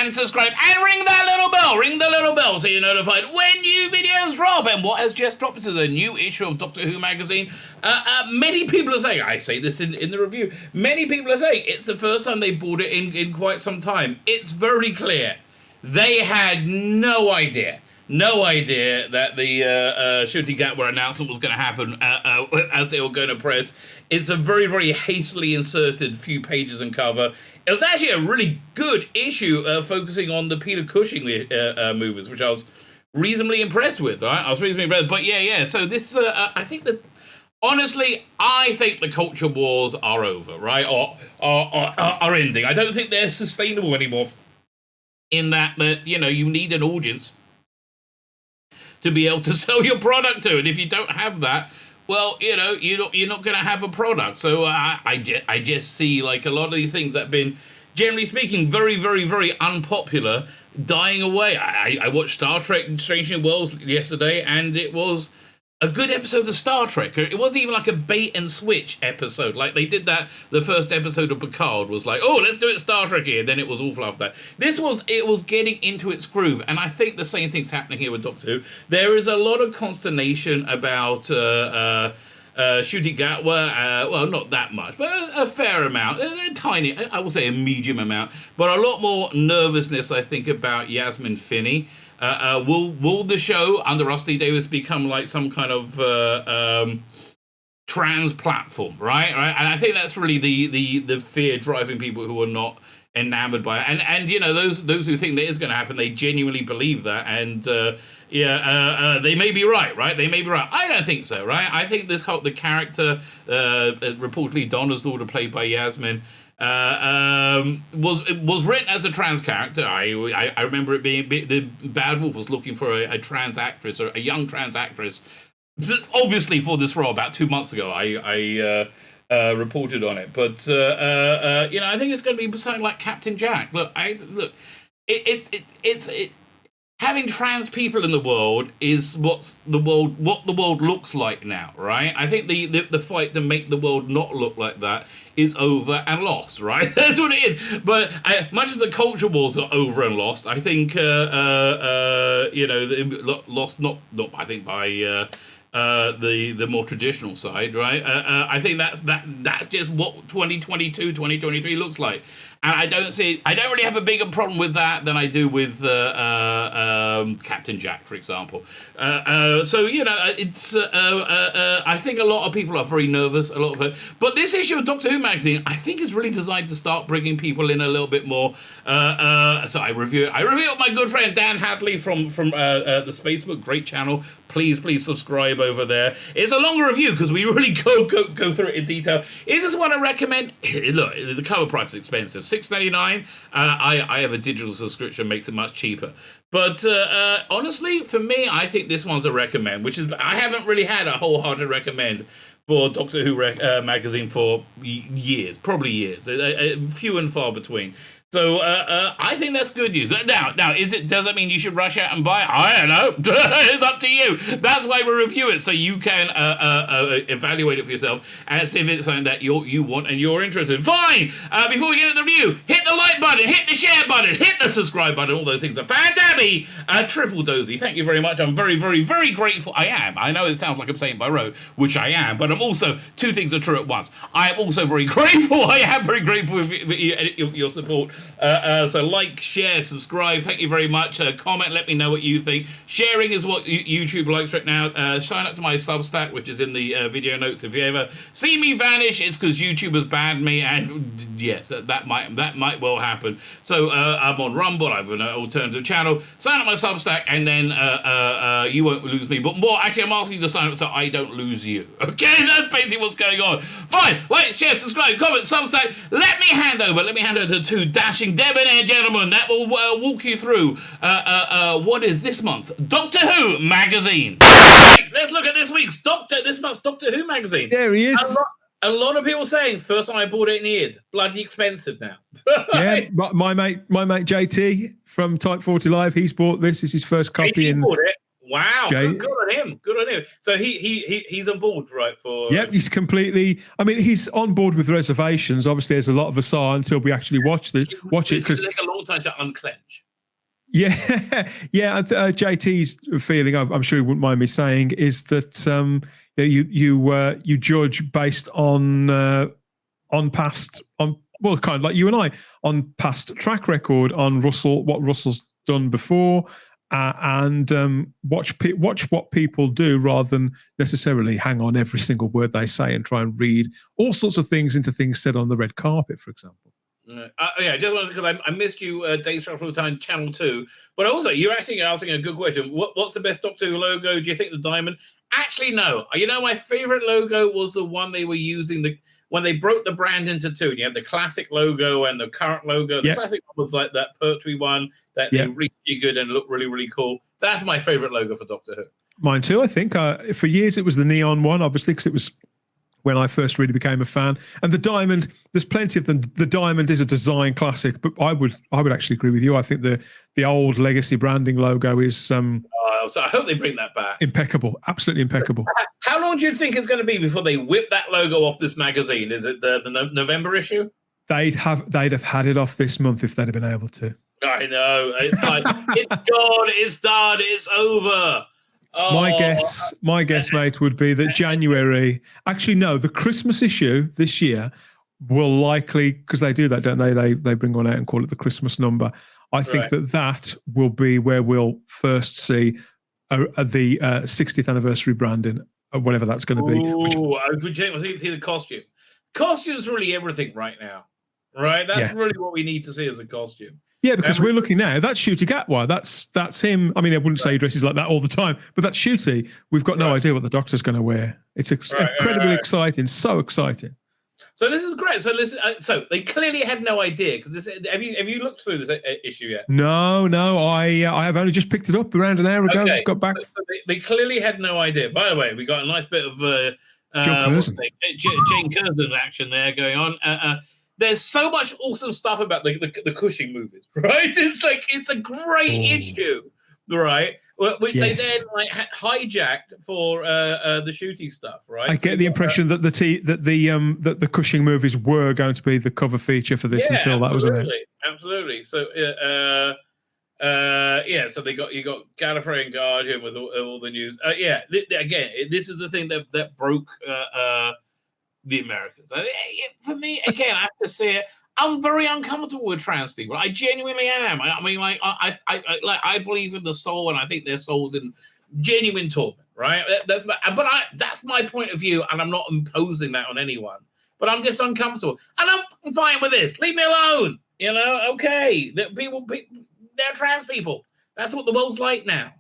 and subscribe and ring that little bell so you're notified when new videos drop. And what has just dropped, this is a new issue of Doctor Who magazine. Many people are saying, I say this in the review, many people are saying it's the first time they bought it in quite some time. It's very clear they had no idea that the Ncuti Gatwa announcement was going to happen as they were going to press. It's a very, very hastily inserted few pages and cover. It was actually a really good issue focusing on the Peter Cushing movies, which I was reasonably impressed with. Right? I was reasonably impressed. But yeah. So this, I think that, honestly, I think the culture wars are over, right? Or are ending. I don't think they're sustainable anymore. In that you need an audience to be able to sell your product to, and if you don't have that, well, you're not going to have a product. So I just see like a lot of these things that have been, generally speaking, very, very, very unpopular, dying away. I watched Star Trek Strange New Worlds yesterday, and it was a good episode of Star Trek. It wasn't even like a bait and switch episode. Like they did that, the first episode of Picard was like, oh, let's do it Star Trek here. And then it was awful after that. It was getting into its groove. And I think the same thing's happening here with Doctor Who. There is a lot of consternation about Ncuti Gatwa. Well, not that much, but a fair amount. A tiny, I will say a medium amount. But a lot more nervousness, I think, about Yasmin Finney. Will the show under Rusty Davies become like some kind of trans platform, right? And I think that's really the fear driving people who are not enamored by it. And those who think that is going to happen, they genuinely believe that. And they may be right? They may be right. I don't think so, right? I think the character, reportedly Donna's daughter, played by Yasmin, was written as a trans character. I remember it being the Bad Wolf was looking for a trans actress, or a young trans actress, obviously for this role about 2 months ago. I reported on it, but I think it's going to be something like Captain Jack. It's having trans people in the world is what the world looks like now, right? I think the fight to make the world not look like that is over and lost, right? That's what it is. But much as the culture wars are over and lost, I think lost not I think by the more traditional side, right? I think that's just what 2022, 2023 looks like. And I don't really have a bigger problem with that than I do with Captain Jack, for example. It's I think a lot of people are very nervous, but this issue of Doctor Who magazine, I think, is really designed to start bringing people in a little bit more. So I review it with my good friend Dan Hadley from the Spacebook, great channel. Please subscribe over there. It's a longer review because we really go through it in detail. Is this one I recommend? Look, the cover price is expensive, $6.99. I have a digital subscription, makes it much cheaper. But honestly, for me, I think this one's a recommend, which is, I haven't really had a wholehearted recommend for Doctor Who magazine for years, probably years, few and far between. So I think that's good news. Now, does that mean you should rush out and buy it? I don't know. It's up to you. That's why we review it, so you can evaluate it for yourself and see if it's something that you want and you're interested in. Fine. Before we get into the review, hit the like button, hit the share button, hit the subscribe button. All those things are fantabby. Triple dozy. Thank you very much. I'm very, very, very grateful. I am. I know it sounds like I'm saying by rote, which I am, but I'm also, two things are true at once. I am also very grateful. I am very grateful for your support. So like, share, subscribe. Thank you very much. Comment, let me know what you think. Sharing is what YouTube likes right now. Sign up to my Substack, which is in the video notes. If you ever see me vanish, it's because YouTube has banned me, and yes, that might well happen. So I'm on Rumble. I have an alternative channel. Sign up my Substack, and then you won't lose me. But more, actually, I'm asking you to sign up so I don't lose you. Okay, that's basically what's going on. Fine, like, share, subscribe, comment, Substack. Let me hand over to two dashing debonair gentlemen that will walk you through what is this month's Doctor Who magazine. Right, let's look at this month's Doctor Who magazine. There he is. A lot of people saying first time I bought it in years. Bloody expensive now. Yeah, my mate JT from Type 40 Live, he's bought this. This is his first copy. JT bought it. Wow, good on him. Good on him. So he's on board, right? For yep, he's completely. I mean, he's on board with reservations. Obviously, there's a lot of us are until we actually watch it because it's going to take a long time to unclench. Yeah, yeah. JT's feeling, I'm sure he wouldn't mind me saying, is that you judge based on past kind of like you and I on past track record on what Russell's done before. And watch what people do rather than necessarily hang on every single word they say and try and read all sorts of things into things said on the red carpet, for example. Yeah, just wanted because I missed you Days Travel Time Channel 2, but also you're actually asking a good question. What's the best Doctor Who logo? Do you think the diamond? Actually, no. You know, my favorite logo was the one they were using when they broke the brand into two. You had the classic logo and the current logo. The classic one was like that Pertwee one that they rejiggered and looked really, really cool. That's my favorite logo for Doctor Who. Mine too, I think. For years, it was the neon one, obviously, because it was when I first really became a fan. And the diamond, there's plenty of them. The diamond is a design classic, but I would actually agree with you. I think the old legacy branding logo is so I hope they bring that back. Impeccable, absolutely impeccable. How long do you think it's going to be before they whip that logo off this magazine? Is it the November issue? They'd have had it off this month if they'd have been able to. I know. It's like it's gone, it's done, it's over. Oh. My guess, mate, would be that January. Actually, no, the Christmas issue this year will likely, because they do that, don't they? They bring one out and call it the Christmas number. I think that will be where we'll first see the 60th anniversary branding, or whatever that's going to be. Ooh, I would see the costume. Costume's really everything right now, right? That's really what we need to see as a costume. Yeah, because we're looking now. That's Shooty Gatwa. That's him. I mean, I wouldn't say he dresses like that all the time, but that's Shooty. We've got no idea what the Doctor's going to wear. It's incredibly exciting. So exciting. So this is great. So listen. So they clearly had no idea because have you looked through this issue yet? No. I have only just picked it up around an hour ago. Okay. Just got back. So they clearly had no idea. By the way, we got a nice bit of Jane Curzon action there going on. There's so much awesome stuff about the Cushing movies, right? It's a great issue, right? Which they then hijacked for the Shooty stuff, right? I get the impression that the Cushing movies were going to be the cover feature for this until that was announced. Absolutely. So so you got Gallifrey and Guardian with all the news. This is the thing that broke the Americans. For me, again, I have to say it. I'm very uncomfortable with trans people. I genuinely am. I mean, I believe in the soul, and I think their soul's in genuine torment. Right? That's my point of view, and I'm not imposing that on anyone. But I'm just uncomfortable, and I'm fine with this. Leave me alone. You know, okay. That they're trans people. That's what the world's like now.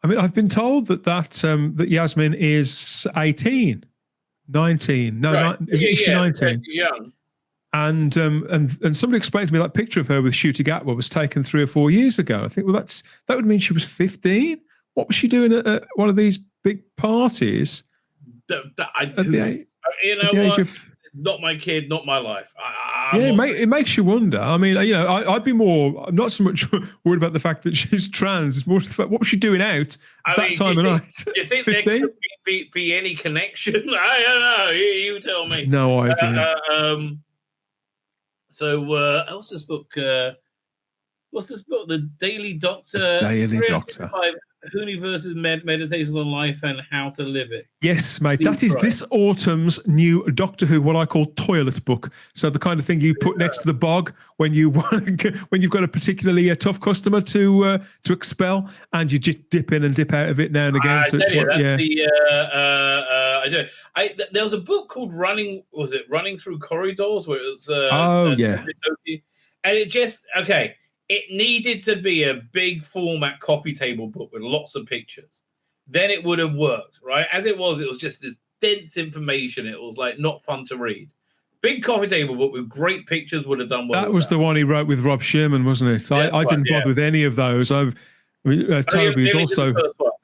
I mean, I've been told that Yasmin is 18. 19. No, is she 19? Young. And somebody explained to me that picture of her with Shooty Gatwa was taken 3 or 4 years ago. I think, well, that would mean she was 15. What was she doing at one of these big parties? Not my kid, not my life. It makes you wonder. I mean, I'm not so much worried about the fact that she's trans. It's more the fact, what was she doing out time of night? Do you think 15? There could be any connection? I don't know. You tell me. No idea. What's this book? The Daily Doctor. Daily Doctor. Hooney versus Meditations on Life and How to Live It. Yes, mate. That is this autumn's new Doctor Who, what I call toilet book. So the kind of thing you put next to the bog when you've got a particularly tough customer to expel, and you just dip in and dip out of it now and again. There was a book called Running Through Corridors, where it was and it just It needed to be a big format coffee table book with lots of pictures. Then it would have worked, right? As it was just this dense information. It was like not fun to read. Big coffee table book with great pictures would have done well. That was the one he wrote with Rob Sherman, wasn't it? I didn't bother with any of those. Toby's also.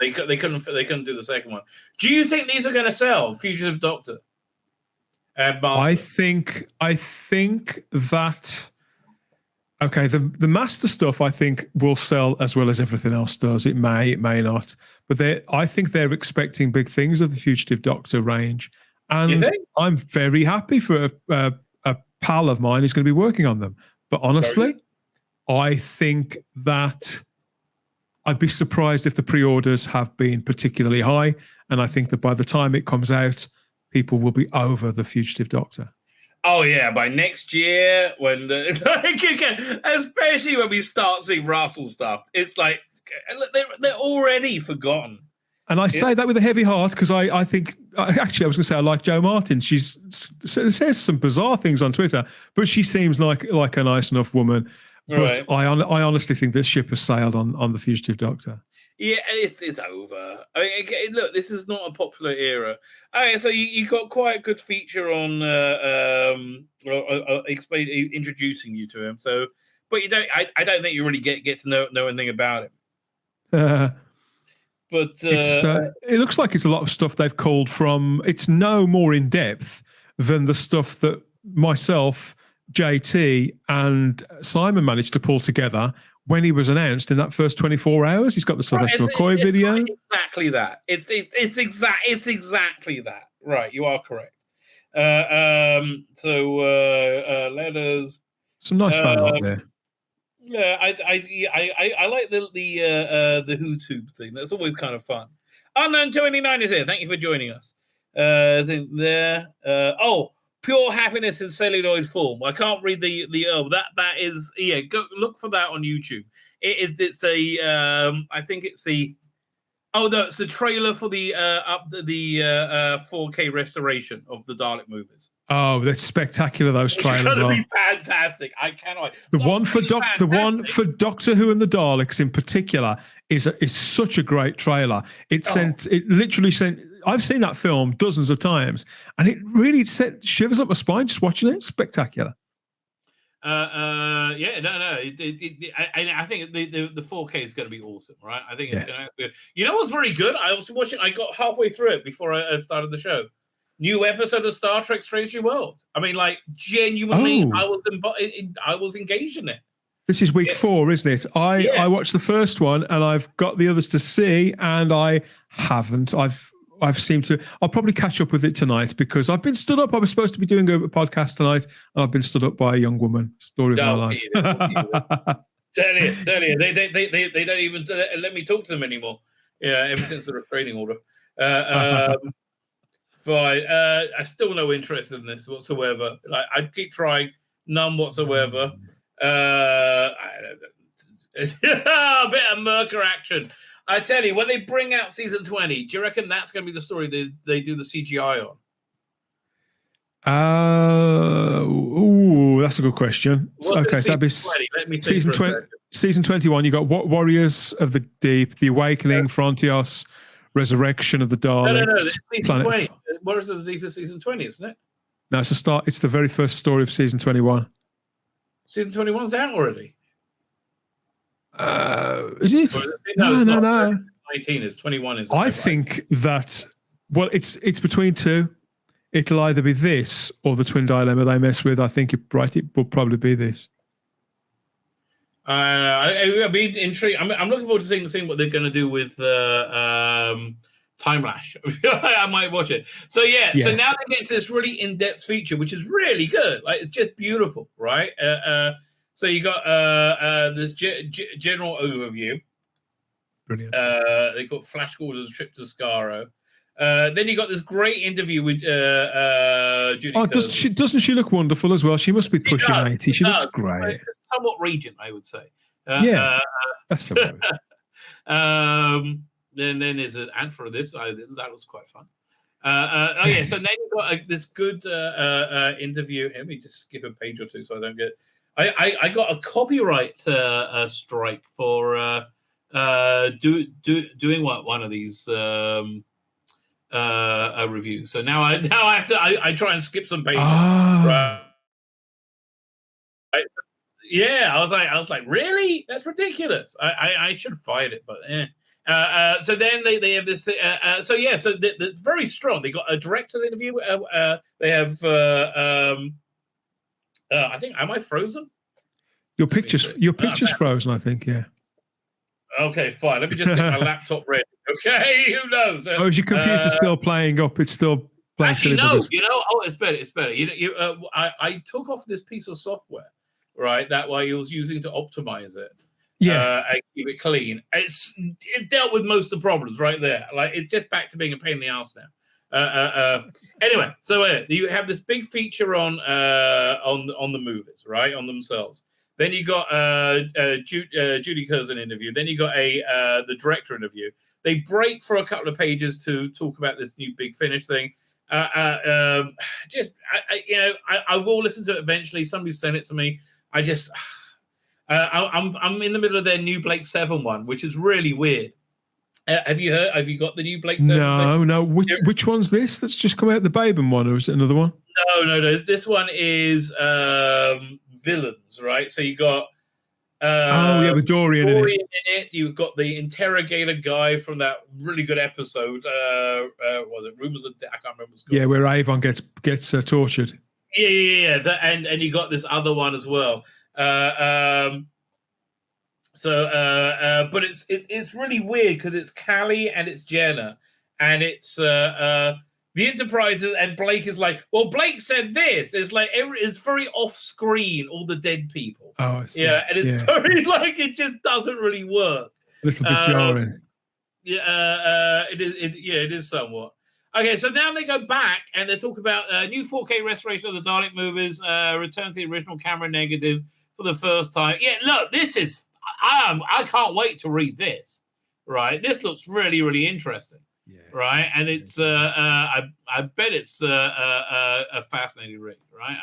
They couldn't do the second one. Do you think these are going to sell? Fugitive Doctor. I think that. Okay, the Master stuff I think will sell as well as everything else does. It may not, but I think they're expecting big things of the Fugitive Doctor range, and I'm very happy for a pal of mine who's going to be working on them. But honestly, I think that I'd be surprised if the pre-orders have been particularly high, and I think that by the time it comes out, people will be over the Fugitive Doctor. Oh yeah, by next year, when especially when we start seeing Russell stuff, it's like they're already forgotten. And I say that with a heavy heart because I think actually I was going to say I like Jo Martin. She says some bizarre things on Twitter, but she seems like a nice enough woman. But I honestly think this ship has sailed on the Fugitive Doctor. Yeah, it's over. I mean, look, this is not a popular era. Okay, so you got quite a good feature on introducing you to him. So, but you don't. I don't think you really get to know anything about him. But it looks like it's a lot of stuff they've culled from. It's no more in depth than the stuff that myself, JT, and Simon managed to pull together when he was announced in that first 24 hours. He's got the Sylvester McCoy video. Exactly that. It's exactly that. Right, you are correct. Letters. Some nice fan art there. Yeah, I like the WhoTube thing. That's always kind of fun. Unknown29 is here. Thank you for joining us. I think there. Pure happiness in celluloid form. I can't read the that is go look for that on YouTube. It's I think it's the it's the trailer for the 4K restoration of the Dalek movies. Oh, that's spectacular! Those trailers are going to be fantastic. I cannot. The one for Doctor Who and the Daleks in particular is such a great trailer. It literally sent. I've seen that film dozens of times, and it really sent shivers up my spine just watching it. Spectacular. I think the 4K is going to be awesome, right? I think it's going to be. You know what's very good? I was watching. I got halfway through it before I started the show. New episode of Star Trek: Strange New Worlds. I mean, like genuinely, I was engaged in it. This is week 4, isn't it? I watched the first one, and I've got the others to see, and I haven't. I've seemed to. I'll probably catch up with it tonight because I've been stood up. I was supposed to be doing a podcast tonight, and I've been stood up by a young woman. Story of my life. Tell you, they don't even let me talk to them anymore. Yeah, ever since the restraining order. Fine. I still no interest in this whatsoever. Like I keep trying, none whatsoever. A bit of Merker action. I tell you, when they bring out season 20, do you reckon that's going to be the story they do the CGI on? That's a good question. Okay, so that'd be season 20. Season 21, you got Warriors of the Deep, The Awakening, Frontios, Resurrection of the Daleks. No. Season 20. Warriors of the Deep is season 20, isn't it? No, it's the start. It's the very first story of season 21. Season 21's out already. Is it? No. 19 is 21. Is I think that it's between two. It'll either be this or the twin dilemma they mess with. I think it will probably be this. I'd be intrigued. I'm looking forward to seeing what they're going to do with Time Lash. I might watch it. So so now they get to this really in-depth feature, which is really good. Like it's just beautiful, right? So you got this general overview. Brilliant. They got Flash Gordon's trip to Skaro. Then you got this great interview with Judy. Oh, doesn't she look wonderful as well? She must be pushing 80. She looks great. Somewhat raging, I would say. That's the word. Then there's an ad for this. That was quite fun. So then you got this good interview. Let me just skip a page or two so I don't get. I got a copyright strike for doing one of these reviews. So now I have to. I try and skip some pages. Right. Yeah, I was like, really? That's ridiculous. I should fight it, but so then they have this. So they're very strong. They got a director interview. They have. I think. Am I frozen? Your picture's frozen, I think. Yeah. Okay, fine. Let me just get my laptop ready. Okay, who knows? Is your computer still playing up? It's still playing. Actually, no. Oh, it's better. It's better. I took off this piece of software, right? That way, I was using to optimize it. Yeah, and keep it clean. It dealt with most of the problems right there. Like, it's just back to being a pain in the ass now. Anyway, so you have this big feature on the movies, right, on themselves. Then you got Judy Curzon interview. Then you got the director interview. They break for a couple of pages to talk about this new Big Finish thing. I will listen to it eventually. Somebody sent it to me. I'm in the middle of their new Blake 7 one, which is really weird. Have you heard? Have you got the new Blake 7? No. Which one's this? That's just come out, the Baben one, or is it another one? No. This one is villains, right? So you got with Dorian in it. You've got the interrogator guy from that really good episode. Was it Rumors of Death? I can't remember what it's called. Yeah, where Avon gets tortured. Yeah. And you got this other one as well. But it's really weird because it's Callie and it's Jenna, and it's the Enterprise, and Blake is like, well, Blake said this. It's like it's very off screen, all the dead people. Oh, yeah, and it's very like it just doesn't really work. A little bit jarring. It is somewhat. Okay, so now they go back and they talk about new 4K restoration of the Dalek movies, return to the original camera negatives for the first time. Yeah, look, this is I can't wait to read this. Right, this looks really, really interesting. Yeah. Right, and it's I bet it's a fascinating read. Right,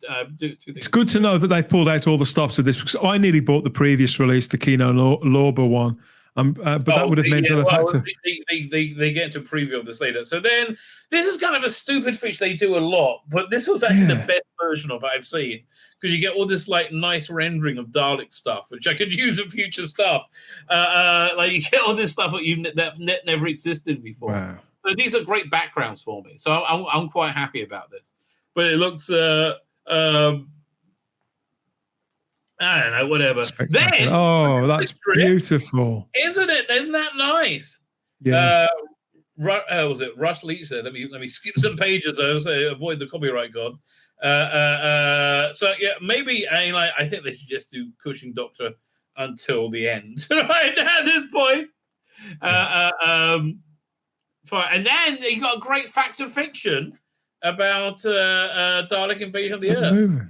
I do two things. It's good to know that they've pulled out all the stops of this, because I nearly bought the previous release, the Kino Lorber one. But that would have meant that I've had to. They get into a preview of this later. So then, this is kind of a stupid fish they do a lot, but this was actually the best version of it I've seen, because you get all this like nice rendering of Dalek stuff, which I could use in future stuff. Like you get all this stuff that never existed before. Wow. So these are great backgrounds for me. So I'm quite happy about this. But it looks. I don't know, whatever. Then, that's beautiful, isn't it? Isn't that nice? Yeah. Was it Rush Leach there? Let me skip some pages. I was avoid the copyright gods. So yeah, maybe I think they should just do Cushing Doctor until the end, right at this point. Fine. And then you got a great fact of fiction about Dalek invasion of the Earth.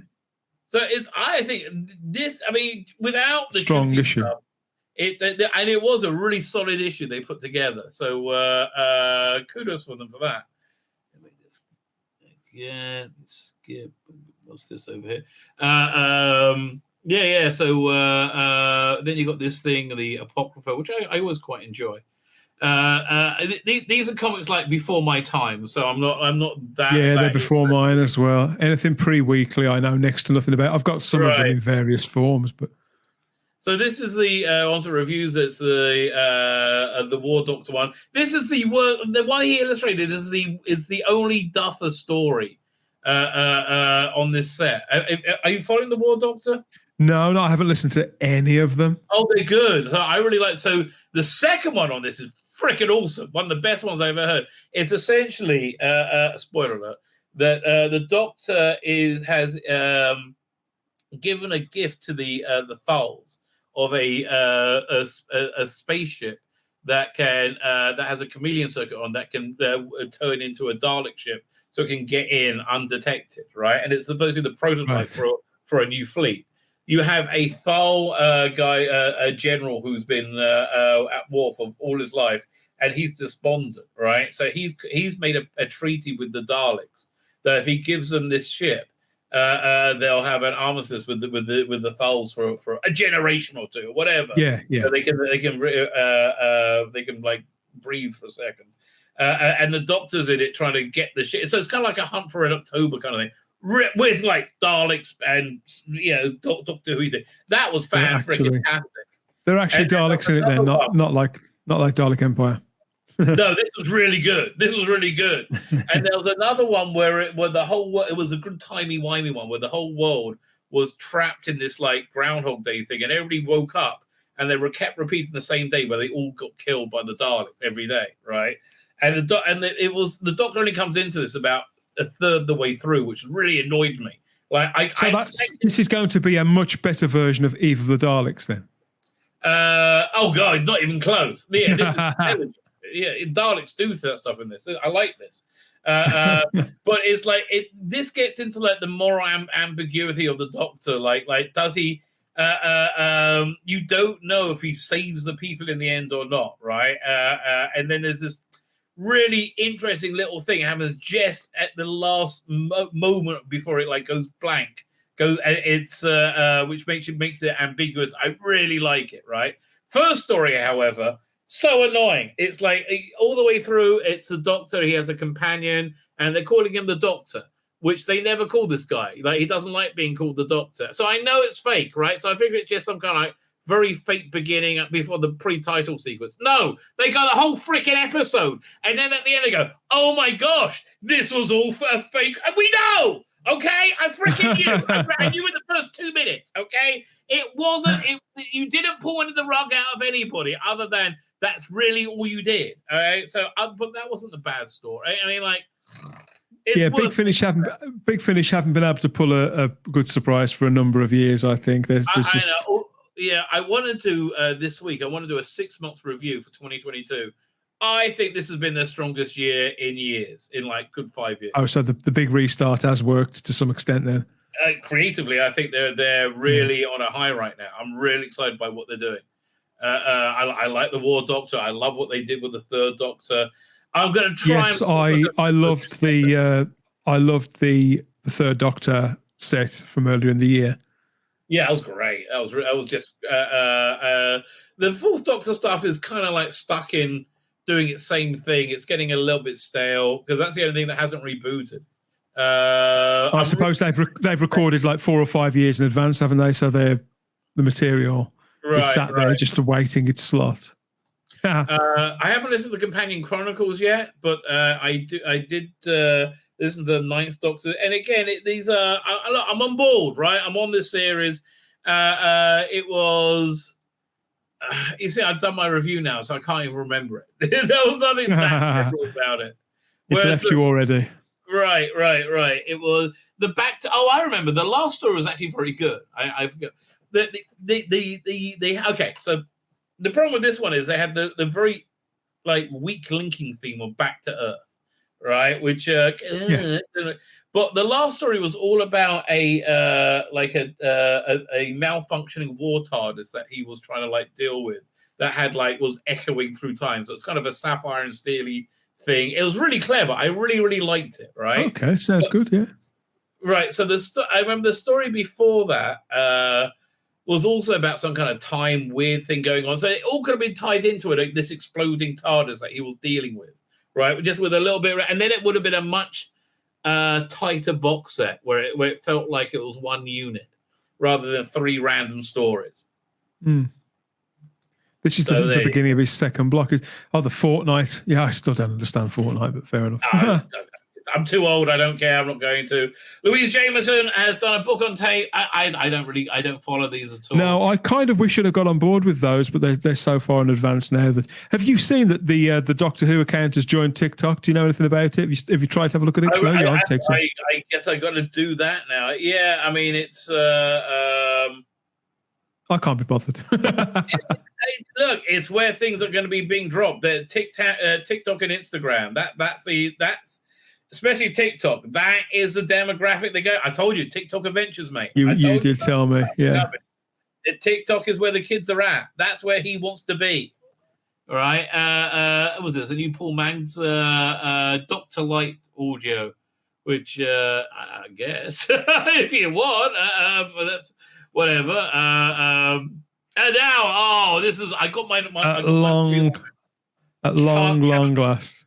So I think this. I mean, without the strong issue, stuff, it was a really solid issue they put together. So kudos for them for that. Let me just skip. What's this over here? Yeah. So then you got this thing, the Apocrypha, which I always quite enjoy. These are comics like before my time, so I'm not that. Yeah, they're before mine as well. Anything pre-weekly, I know next to nothing about. I've got some of them in various forms, but. So this is the also reviews. It's the War Doctor one. This is the one he illustrated is the only Duffer story on this set. Are you following the War Doctor? No, I haven't listened to any of them. Oh, they're good. I really like. So the second one on this is freaking awesome. One of the best ones I've ever heard. It's essentially spoiler alert that the Doctor has given a gift to the Thals of a spaceship that has a chameleon circuit on that can turn into a Dalek ship, so it can get in undetected, right? And it's supposed to be the prototype for a new fleet. You have a Thal guy, a general who's been at war for all his life, and he's despondent, right? So he's made a treaty with the Daleks that if he gives them this ship, they'll have an armistice with the Thals for a generation or two, or whatever. Yeah. So they can like breathe for a second. And the Doctor's in it trying to get the ship. So it's kind of like a Hunt for Red October kind of thing. With like Daleks and Doctor Who thing. That was fan-freaking-tastic. There are actually Daleks in it then, not like Dalek Empire. No, this was really good. And there was another one where the whole world, it was a good timey-wimey one where the whole world was trapped in this like Groundhog Day thing, and everybody woke up and they were kept repeating the same day where they all got killed by the Daleks every day, right? And the Doctor only comes into this about a third the way through, which really annoyed me. Like, this is going to be a much better version of Eve of the Daleks, then. Oh god, not even close. Yeah, this is yeah, Daleks do that stuff in this. I like this. But it's like this gets into like the moral ambiguity of the Doctor. Like does he? You don't know if he saves the people in the end or not, right? And then there's this really interesting little thing happens just at the last moment before it like goes blank. It's which makes it ambiguous. I really like it. Right. First story, however. So annoying. It's like all the way through, it's the Doctor. He has a companion, and they're calling him the Doctor, which they never call this guy. Like, he doesn't like being called the Doctor. So I know it's fake, right? So I figure it's just some kind of like very fake beginning before the pre-title sequence. No, they go the whole freaking episode, and then at the end they go, "Oh my gosh, this was all a fake." And we know, okay? I freaking knew. I knew in the first 2 minutes, okay? It wasn't. You didn't pull into the rug out of anybody other than. That's really all you did, all right? So, but that wasn't the bad story. I mean, like, Big Finish haven't been able to pull a good surprise for a number of years. I think there's just. I wanted to this week. I want to do a 6 month review for 2022. I think this has been their strongest year in years, in like good 5 years. Oh, so the big restart has worked to some extent then. Creatively, I think they're really on a high right now. I'm really excited by what they're doing. I like the War Doctor. I love what they did with the Third Doctor. I'm going to try. Yes, I loved the Third Doctor set from earlier in the year. Yeah, that was great. That was just the Fourth Doctor stuff is kind of like stuck in doing its same thing. It's getting a little bit stale because that's the only thing that hasn't rebooted. I suppose they've recorded like 4 or 5 years in advance, haven't they? So the material. Right, sat there just awaiting its slot. I haven't listened to the Companion Chronicles yet, but I did listen to the Ninth Doctor. And again, these are I'm on board, right? I'm on this series. It was you see, I've done my review now, so I can't even remember it. There was nothing that memorable about it. It's left you already. Right. It was the back to. Oh, I remember the last story was actually very good. I forget. Okay, so the problem with this one is they had the very like weak linking theme of Back to Earth, right? Which but the last story was all about a malfunctioning war TARDIS that he was trying to like deal with that had like was echoing through time. So it's kind of a sapphire and steely thing. It was really clever. I really liked it, right? Okay, sounds good, yeah. Right. So I remember the story before that was also about some kind of time weird thing going on. So it all could have been tied into it, like this exploding TARDIS that he was dealing with, right? Just with a little bit, and then it would have been a much tighter box set where it felt like it was one unit rather than 3 random stories. This is the beginning of his second block. The Fortnite. Yeah, I still don't understand Fortnite, but fair enough. I'm too old. I don't care. I'm not going to. Louise Jameson has done a book on tape. I don't follow these at all. No, I kind of wish I'd have got on board with those, but they're so far in advance now. Have you seen that the Doctor Who account has joined TikTok? Do you know anything about it? Have you tried to have a look at it? I guess I got to do that now. Yeah, I mean it's. I can't be bothered. Look, it's where things are going to be being dropped. The TikTok and Instagram. That's. Especially TikTok. That is the demographic they go. I told you, TikTok adventures, mate. You did tell me, yeah. TikTok is where the kids are at. That's where he wants to be. All right. What was this? A new Paul Mangs Dr. Light audio, which I guess if you want, that's whatever. And now, this is. I got my at long last.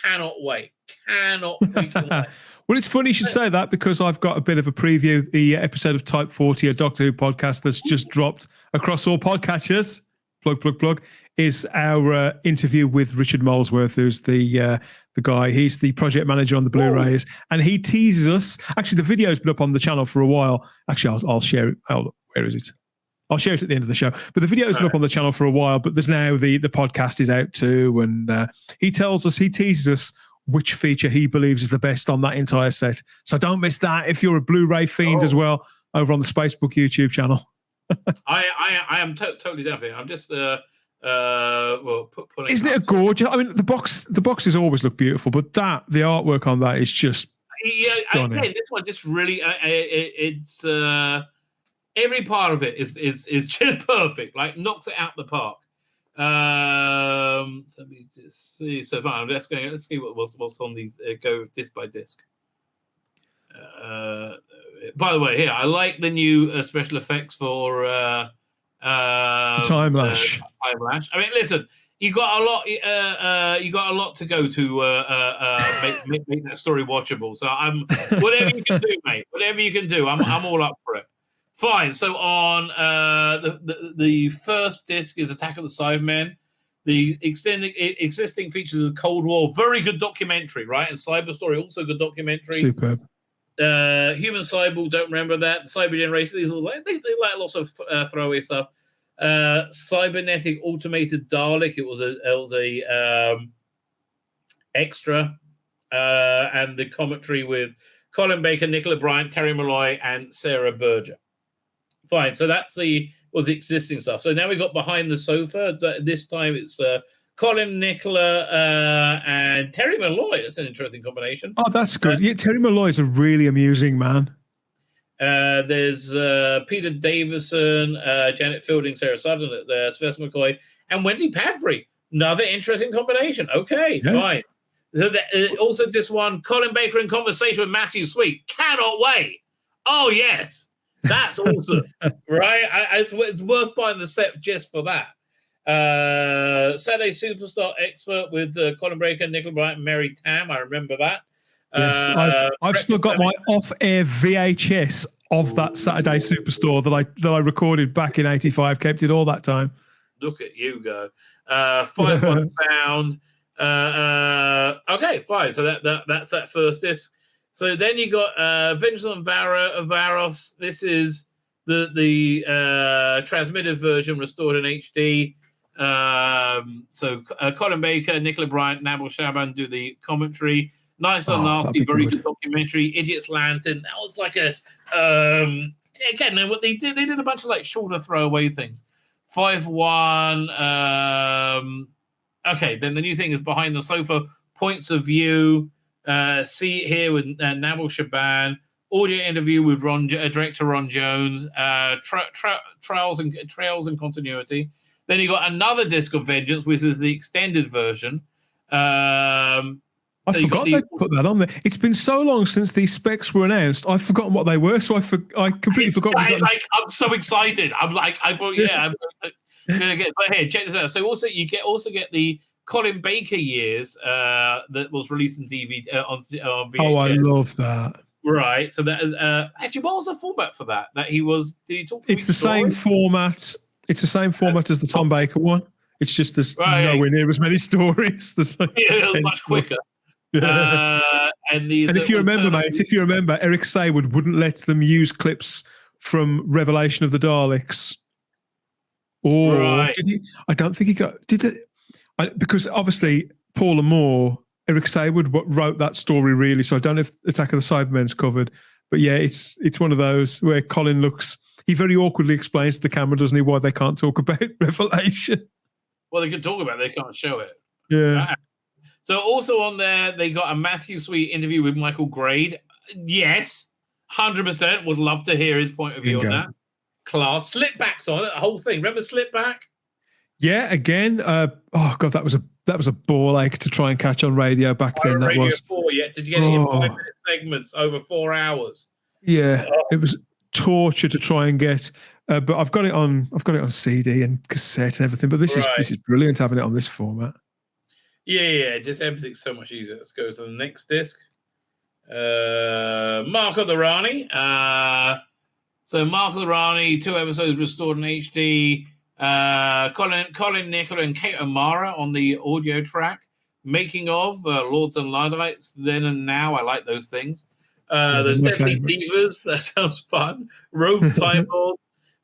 Cannot wait. Cannot freaking wait. Well, it's funny you should say that because I've got a bit of a preview. The episode of Type 40, a Doctor Who podcast that's just dropped across all podcatchers, plug, is our interview with Richard Molesworth, who's the the guy. He's the project manager on the Blu-rays, and he teases us. Actually, the video's been up on the channel for a while. Actually, I'll share it. Where is it? I'll share it at the end of the show. But the video's been up on the channel for a while, but there's now the podcast is out too. And he teases us which feature he believes is the best on that entire set. So don't miss that if you're a Blu-ray fiend as well, over on the Spacebook YouTube channel. I am totally down for it. I'm just putting. Isn't it a gorgeous? I mean, the boxes always look beautiful, but the artwork on that is just stunning. Again, this one just really it's every part of it is just perfect. Like knocks it out the park. So let me just see. So fine, let's see what's on these. Go disc by disc. By the way, here I like the new special effects for time lash. Time lash. I mean, listen, you got a lot. You got a lot to go to make that story watchable. So I'm whatever you can do, mate. Whatever you can do, I'm all up for it. Fine. So on the first disc is Attack of the Cybermen. The existing features of the Cold War, very good documentary, right? And Cyber Story, also good documentary. Superb. Human Cyborg, don't remember that. Cyber Generation, these are they like lots of throwaway stuff. Cybernetic Automated Dalek, it was a extra, and the commentary with Colin Baker, Nicola Bryant, Terry Malloy, and Sarah Berger. Fine, so that's the existing stuff. So now we've got Behind the Sofa. This time it's Colin, Nicola, and Terry Malloy. That's an interesting combination. Oh, that's good. Yeah, Terry Malloy is a really amusing man. There's Peter Davison, Janet Fielding, Sarah Sutherland, Sylvester McCoy, and Wendy Padbury. Another interesting combination. Okay, fine. So also this one, Colin Baker in conversation with Matthew Sweet. Cannot wait. Oh, yes. That's awesome, right? It's worth buying the set just for that. Saturday Superstar Expert with Colin Baker, Nicola Bryant, and Mary Tam. I remember that. Yes, I've still got my off-air VHS of that Saturday Superstore that I recorded back in '85. Kept it all that time. Look at you go. 5-1 sound. Okay, fine. So that's that first disc. So then you got Vengeance on Varos. This is the transmitted version restored in HD. So Colin Baker, Nicola Bryant, Nabil Shaban do the commentary. Nice and nasty, very good documentary. Idiot's Lantern. That was like a again. What they did a bunch of like shorter throwaway things. 5-1. Okay, then the new thing is Behind the Sofa. Points of View. See it here with Nabil Shaban. Audio interview with director Ron Jones. Trails and Continuity. Then you got another disc of Vengeance, which is the extended version. I forgot they put that on there. It's been so long since these specs were announced. I've forgotten what they were, so I completely forgot. I'm so excited. I'm going to get. But here, check this out. So you get the Colin Baker years that was released in DVD on VHS. Oh, I love that. Right. So that actually, what was the format for that? Did he talk? It's the same format. It's the same format as the Tom Baker one. It's just there's nowhere near as many stories. There's like it was much quicker. And if you remember, Eric Saywood wouldn't let them use clips from Revelation of the Daleks. Or did he? I don't think he did it. Because obviously Paul and Moore, Eric Saywood wrote that story really, so I don't know if Attack of the Cybermen's covered, but yeah, it's one of those where Colin he very awkwardly explains to the camera, doesn't he, why they can't talk about Revelation. Well, they can talk about it, they can't show it. Yeah. So also on there, they got a Matthew Sweet interview with Michael Grade. Yes, 100% would love to hear his point of view on that. Class. Slipbacks on it, the whole thing. Remember Slipback? Yeah, again. Oh god, that was a ball ache to try and catch on radio back then. That was 4 yet. Did you get it in 5-minute segments over 4 hours? Yeah, it was torture to try and get. But I've got it on CD and cassette and everything. But this is brilliant having it on this format. Yeah, just everything's so much easier. Let's go to the next disc. Mark of the Rani. So Mark of the Rani, 2 episodes restored in HD. Colin, Nicola, and Kate O'Mara on the audio track. Making of Lords and Luddites, Then and Now. I like those things. Those Deadly Divas. That sounds fun. Rogue Time Lord.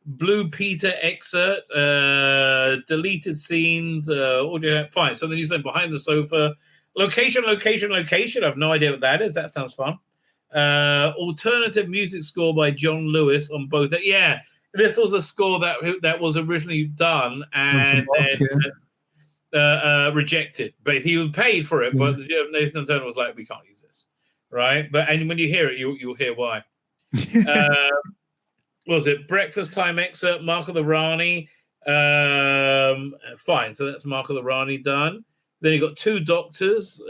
Blue Peter excerpt. Deleted scenes. Audio. Fine. So then you said Behind the Sofa. Location. I have no idea what that is. That sounds fun. Alternative music score by John Lewis on both. Yeah, this was a score that was originally done and rejected, but he was paid for it. But Nathan Turner was like, "We can't use this," right? And when you hear it, you'll hear why. Was it Breakfast Time excerpt? Mark of the Rani. Fine, so that's Mark of the Rani done. Then you got Two Doctors.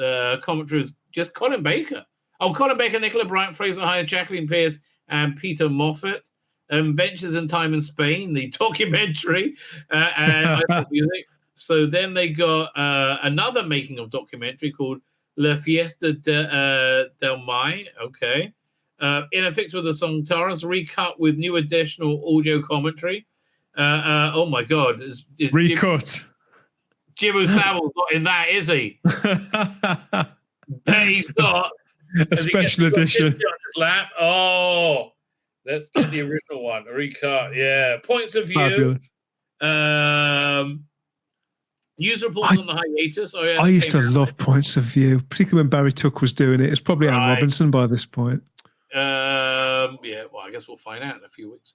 Commentary is just Colin Baker. Oh, Colin Baker, Nicola Bryant, Fraser Hyatt, Jacqueline Pierce, and Peter Moffat. Ventures in Time in Spain, the documentary, and music. So then they got another making of documentary called La Fiesta del Mai. Okay. In a fix with the song Taras, recut with new additional audio commentary. Oh my God. Recut. Jimbo Savile's not in that, is he? Bet he's not. A special edition. On his lap. Oh, let's get the original one. A recut. Yeah. Points of view. News reports on the hiatus. Oh, yeah, I used to love Points of View, particularly when Barry Took was doing it. It's probably Anne Robinson by this point. Yeah, well, I guess we'll find out in a few weeks.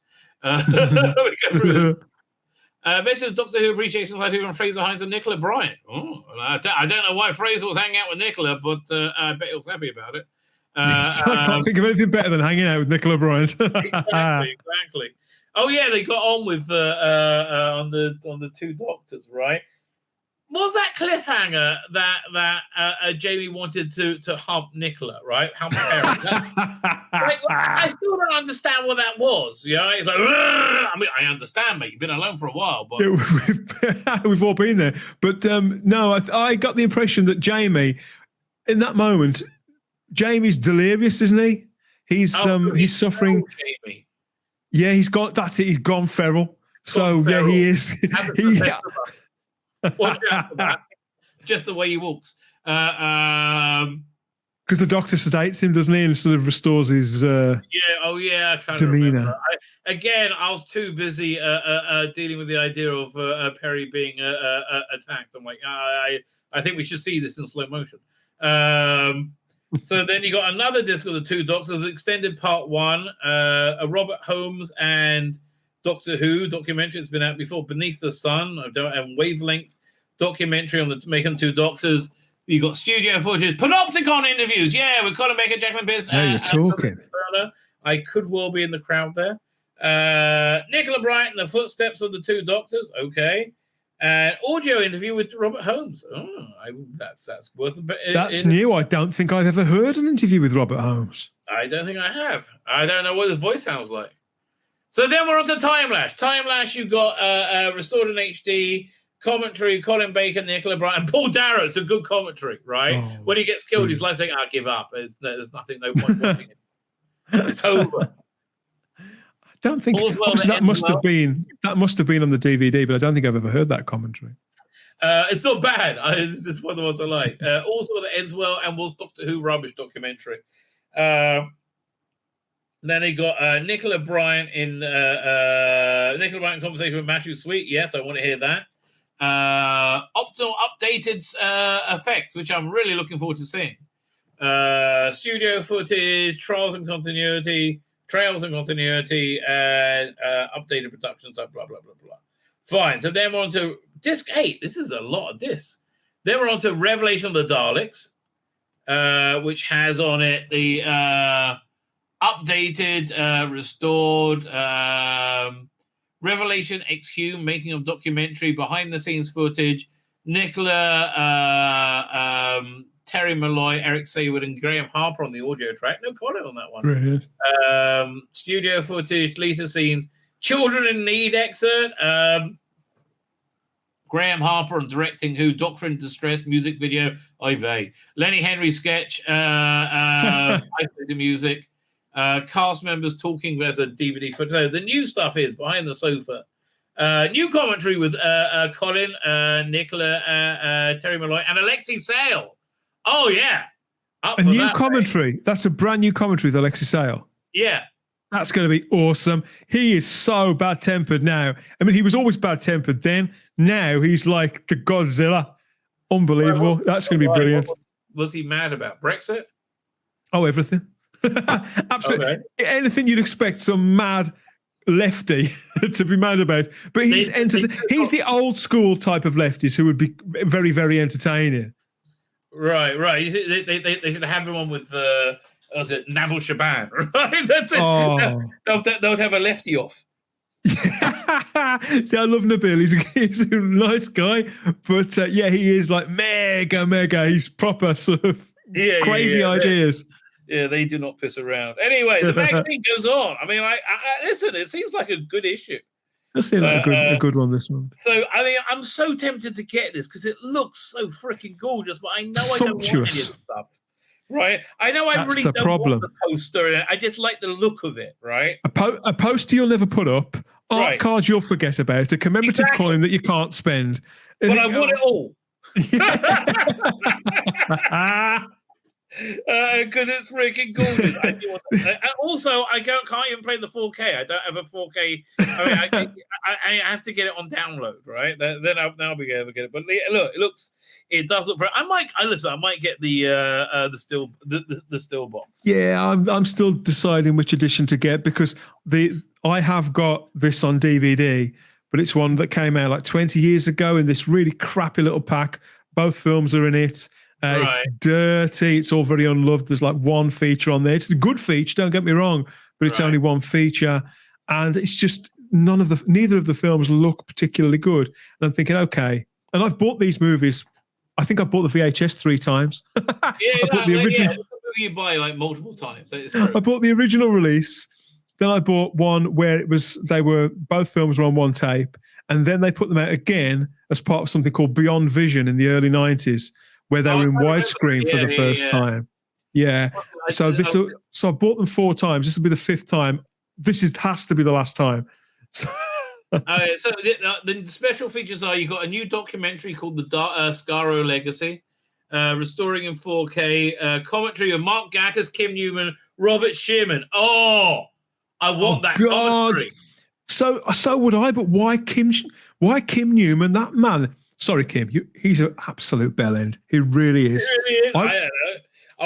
Mentions Doctor Who appreciation letter from Fraser Hines and Nicola Bryant. Oh, I don't know why Fraser was hanging out with Nicola, but I bet he was happy about it. I can't think of anything better than hanging out with Nicola Bryant. Exactly. Oh yeah, they got on with on the Two Doctors, right? Was that cliffhanger that Jamie wanted to hump Nicola, right? Hump Perry. I still don't understand what that was. You know, it's like, I mean, I understand, mate. You've been alone for a while, but yeah, we've all been there. But no, I got the impression that Jamie, in that moment, Jamie's delirious, isn't he? He's suffering. Jamie. Yeah, he's got. That's it. He's gone feral. Yeah, he is. Watch out for that. Just the way he walks. Because the doctor sedates him, doesn't he, and sort of restores his I kind demeanor. I was too busy dealing with the idea of Perry being attacked. I'm like, I think we should see this in slow motion. So then you got another disc of the Two Doctors, extended part 1, a Robert Holmes and Doctor Who documentary. It's been out before, Beneath the Sun and Wavelengths documentary on the making Two Doctors. You got studio footage, Panopticon interviews. Yeah, with Colin Baker, Jacqueline Pierce. Now you're talking. I could well be in the crowd there. Nicola Bryant and the Footsteps of the Two Doctors. Okay. Audio interview with Robert Holmes. Oh, that's worth a bit. That's new. I don't think I've ever heard an interview with Robert Holmes. I don't think I have. I don't know what his voice sounds like. So then we're on to Time Lash. Time Lash, you've got restored in HD, commentary, Colin Baker, Nicola Bryant, and Paul Darrow. It's a good commentary, right? Oh, when he gets killed, he's like saying, I'll give up. There's nothing, no point watching it. It's over. I don't think that must have been on the DVD, but I don't think I've ever heard that commentary. It's not bad. This is one of the ones I like. Also, that ends well and was Doctor Who rubbish documentary. Then they got Nicola Bryant in conversation with Matthew Sweet. Yes, I want to hear that. Optimal updated effects, which I'm really looking forward to seeing. Studio footage, trails and continuity, and updated productions, blah, blah, blah, blah. Fine. So then we're on to disc 8. This is a lot of discs. Then we're on to Revelation of the Daleks, which has on it the updated, restored Revelation Exhumed, making of documentary, behind the scenes footage, Nicola, Terry Malloy, Eric Saywood, and Graham Harper on the audio track. No comment on that one. Brilliant. Studio footage, deleted scenes, Children in Need excerpt, Graham Harper on directing Who, Doctor in Distress music video, Ivey. Lenny Henry sketch, isolated music, cast members talking as a DVD footage. So the new stuff is Behind the Sofa, New commentary with Colin, Nicola, Terry Malloy, and Alexei Sale. Oh, yeah. A new commentary. Mate. That's a brand new commentary with Alexei Sale. Yeah. That's going to be awesome. He is so bad-tempered now. I mean, he was always bad-tempered then. Now he's like the Godzilla. Unbelievable. That's going to be brilliant. What was he mad about? Brexit? Oh, everything. Absolutely. Okay. Anything you'd expect some mad lefty to be mad about. But he's he's the old school type of lefties who would be very, very entertaining. Right. They should have him on with was it Nabil Shaban? Right, that's it. Oh. They would have a lefty off. See, I love Nabil. He's a nice guy, but he is like mega. He's proper sort of crazy ideas. Yeah, they do not piss around. Anyway, the magazine goes on. I mean, I listen. It seems like a good issue. I see like a good one this month. So, I mean, I'm so tempted to get this because it looks so freaking gorgeous, but I know I don't want any of the stuff. Right? I know I really don't want the poster. I just like the look of it, right? A poster you'll never put up. Art cards you'll forget about. A commemorative coin that you can't spend. But I want it all. Because it's freaking gorgeous. Also, I can't even play the 4K. I don't have a 4K. I mean, I have to get it on download, right? Then I'll be able to get it. But look, it does look very. I might get the still box. Yeah, I'm still deciding which edition to get because I have got this on DVD, but it's one that came out like 20 years ago in this really crappy little pack. Both films are in it. It's dirty. It's all very unloved. There's like one feature on there. It's a good feature, don't get me wrong, but it's only one feature, and it's just neither of the films look particularly good. And I'm thinking, okay. And I've bought these movies. I think I bought the VHS 3 times. I bought the original. You buy like multiple times. I bought the original release. Then I bought one where both films were on one tape, and then they put them out again as part of something called Beyond Vision in the early 90s. Where they were in widescreen for the first time. Yeah. So I bought them 4 times. This will be the 5th time. Has to be the last time. So the special features are you got a new documentary called the Skaro Legacy, restoring in 4K, commentary of Mark Gatiss, Kim Newman, Robert Shearman. Oh, I want that commentary. So would I, but why Kim Newman? That man. Sorry, Kim. He's an absolute bellend. He really is. He really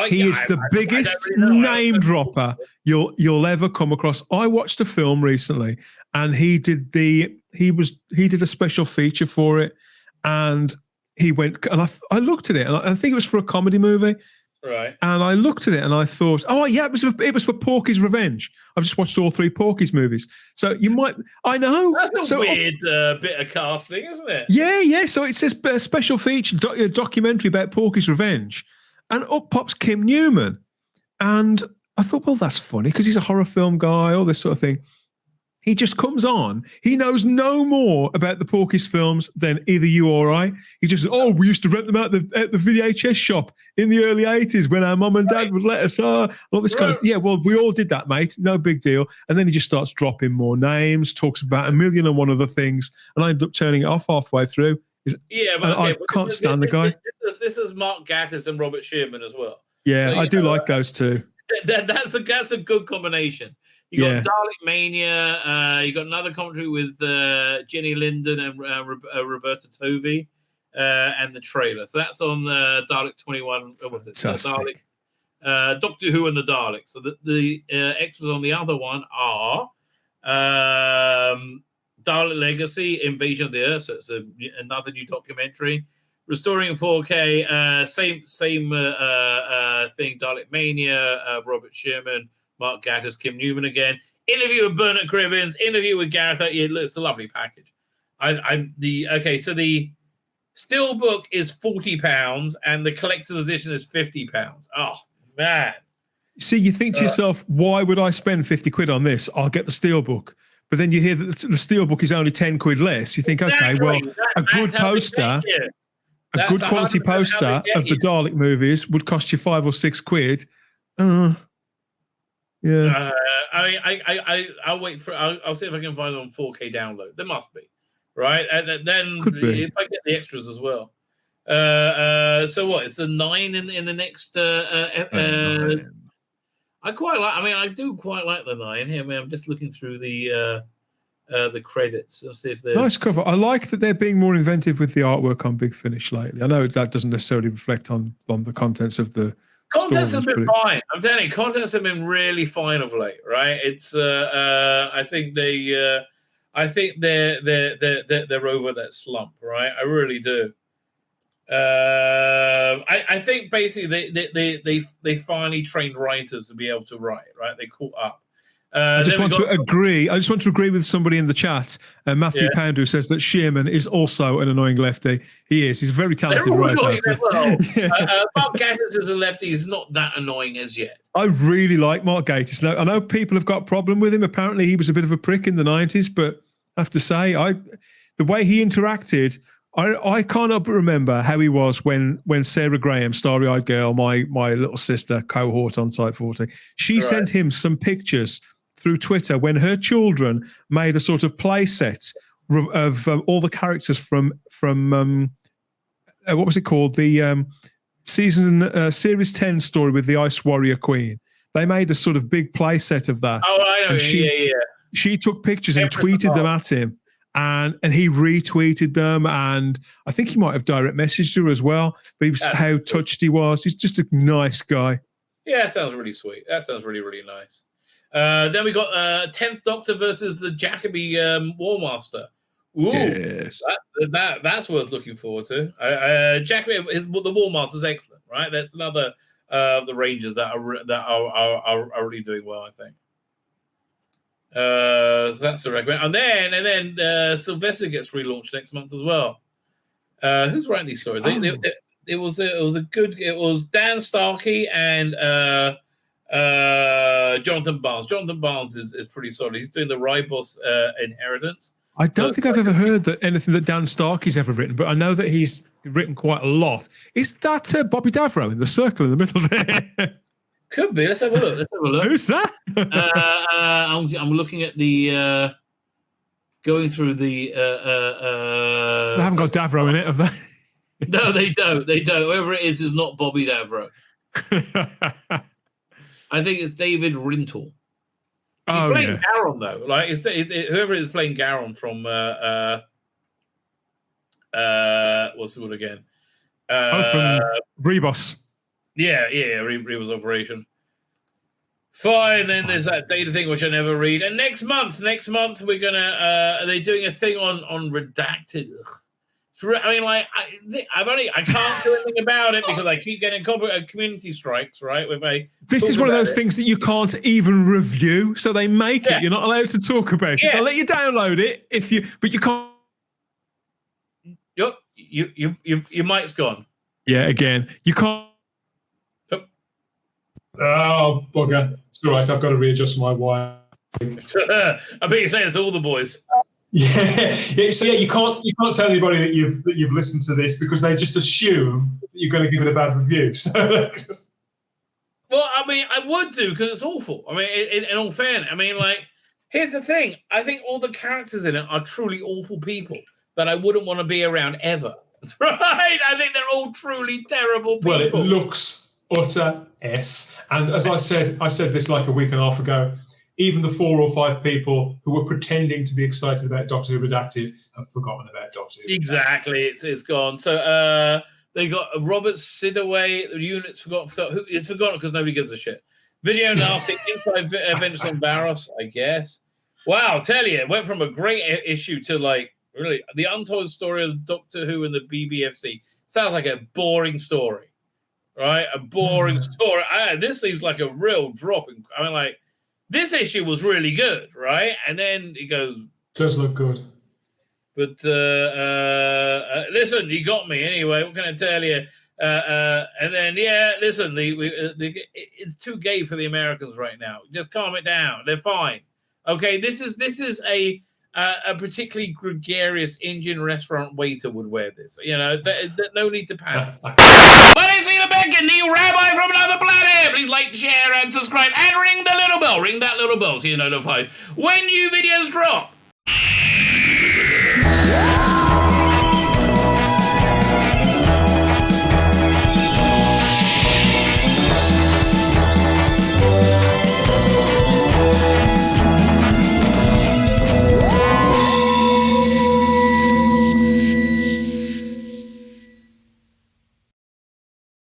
is. He is the biggest name dropper you'll ever come across. I watched a film recently, and he did a special feature for it, and he went and I looked at it, and I think it was for a comedy movie. Right. And I looked at it and I thought, oh yeah, it was for Porky's Revenge. I've just watched all 3 Porky's movies. So you might, I know. That's a weird bit of casting, isn't it? Yeah. So it says a special feature, documentary about Porky's Revenge. And up pops Kim Newman. And I thought, well, that's funny because he's a horror film guy, all this sort of thing. He just comes on. He knows no more about the Porky's films than either you or I. He just says, we used to rent them out at the VHS shop in the early 80s when our mum and dad would let us. All this kind of, well, we all did that, mate. No big deal. And then he just starts dropping more names, talks about 1,000,001 other things, and I end up turning it off halfway through. I can't stand the guy. This is Mark Gatiss and Robert Shearman as well. Yeah, so, I do like those two. That's a good combination. You got Dalek Mania. You got another commentary with Jenny Linden and Roberta Tovey, and the trailer. So that's on Dalek 21. What was it? Dalek, Doctor Who and the Daleks. So the extras on the other one are Dalek Legacy, Invasion of the Earth. So it's another new documentary. Restoring in 4K. Same thing. Dalek Mania. Robert Shearman. Mark Gatiss, Kim Newman again. Interview with Bernard Cribbins. Interview with Gareth. It's a lovely package. So the steelbook is £40 and the collector's edition is £50. Oh man! See, you think to yourself, why would I spend 50 quid on this? I'll get the steelbook. But then you hear that the steelbook is only 10 quid less. You think, okay, well, a good poster, a good quality poster of the Dalek movies would cost you 5 or 6 quid. Yeah. I'll wait for. I'll see if I can find it on 4K download. There must be. right? And then if I get the extras as well. So what? It's the 9 in the next. I quite like. I mean, I do quite like the 9 here. I mean, I'm just looking through the credits. Let's see if there's nice cover. I like that they're being more inventive with the artwork on Big Finish lately. I know that doesn't necessarily reflect on the contents of the. Contents have been fine. I'm telling you, contents have been really fine of late, right? It's I think they're over that slump, right? I really do. I think basically they finally trained writers to be able to write, right? They caught up. I just want to agree with somebody in the chat, Matthew Pound, who says that Shearman is also an annoying lefty. He is. He's a very talented writer. Mark Gatiss is a lefty. He's not that annoying as yet. I really like Mark Gatiss. Now, I know people have got a problem with him. Apparently, he was a bit of a prick in the 90s, but I have to say, the way he interacted, I can't help but remember how he was when Sarah Graham, Starry-Eyed Girl, my little sister cohort on Type 40, she sent him some pictures through Twitter when her children made a sort of play set of all the characters from what was it called? The series 10 story with the Ice Warrior Queen. They made a sort of big play set of that. Oh, I know. And she took pictures and tweeted them at him, and he retweeted them, and I think he might have direct messaged her as well. But he was how touched he was. He's just a nice guy. Yeah, that sounds really sweet. That sounds really, really nice. Then we got 10th Doctor versus the Jacoby War Master. Ooh, yes. That's worth looking forward to. Jacoby, the War Master's excellent, right? That's another of the Rangers that are really doing well, I think. So that's a recommend. And then Sylvester gets relaunched next month as well. Who's writing these stories? It was Dan Starkey and Jonathan Barnes. Jonathan Barnes is pretty solid. He's doing the Ribos Inheritance. I don't think I've ever heard that anything that Dan Starkey's ever written, but I know that he's written quite a lot. Is that Bobby Davro in the circle in the middle there? Could be. Let's have a look. Who's that? I'm looking at the going through the. They haven't got Davro in it, have they? No, they don't. Whoever it is not Bobby Davro. I think it's David Rintoul. He's playing Garon though. Like whoever is playing Garon from what's the word again? From Rebus. Yeah, Rebus Operation. Fine, then there's that data thing which I never read. And next month we're gonna they're doing a thing on redacted. I mean, like I can't do anything about it because I keep getting community strikes, right? This is one of those things that you can't even review, so they make it. You're not allowed to talk about it. They'll let you download it but you can't. Your mic's gone. Yeah, again, you can't. Oh bugger! It's all right. I've got to readjust my wire. I bet you're saying it's all the boys. Yeah. So you can't tell anybody that you've listened to this because they just assume that you're going to give it a bad review. So well, I mean, I would do because it's awful. I mean, in all fairness, I mean, like, here's the thing: I think all the characters in it are truly awful people that I wouldn't want to be around ever. Right? I think they're all truly terrible people. Well, it looks utter S. And as I said this like a week and a half ago. Even the 4 or 5 people who were pretending to be excited about Doctor Who Redacted have forgotten about Doctor Who. Exactly, it's gone. So they got Robert Sidaway. The unit's forgotten. It's forgotten because nobody gives a shit. Video nasty inside Adventures on Barros, I guess. Wow, tell you, it went from a great issue to like really the untold story of Doctor Who and the BBFC. Sounds like a boring story, right? A boring story. This seems like a real drop. I mean, like. This issue was really good, right? And then it goes... Does look good. But listen, you got me anyway. What can I tell you? And then, listen, it's too gay for the Americans right now. Just calm it down. They're fine. Okay, this is a particularly gregarious Indian restaurant waiter would wear this. You know, no need to panic. But it's Tzvi Lebetkin, the Rabbi from another planet. Please like, share, and subscribe, and ring the little bell. Ring that little bell so you're notified when new videos drop. Yeah.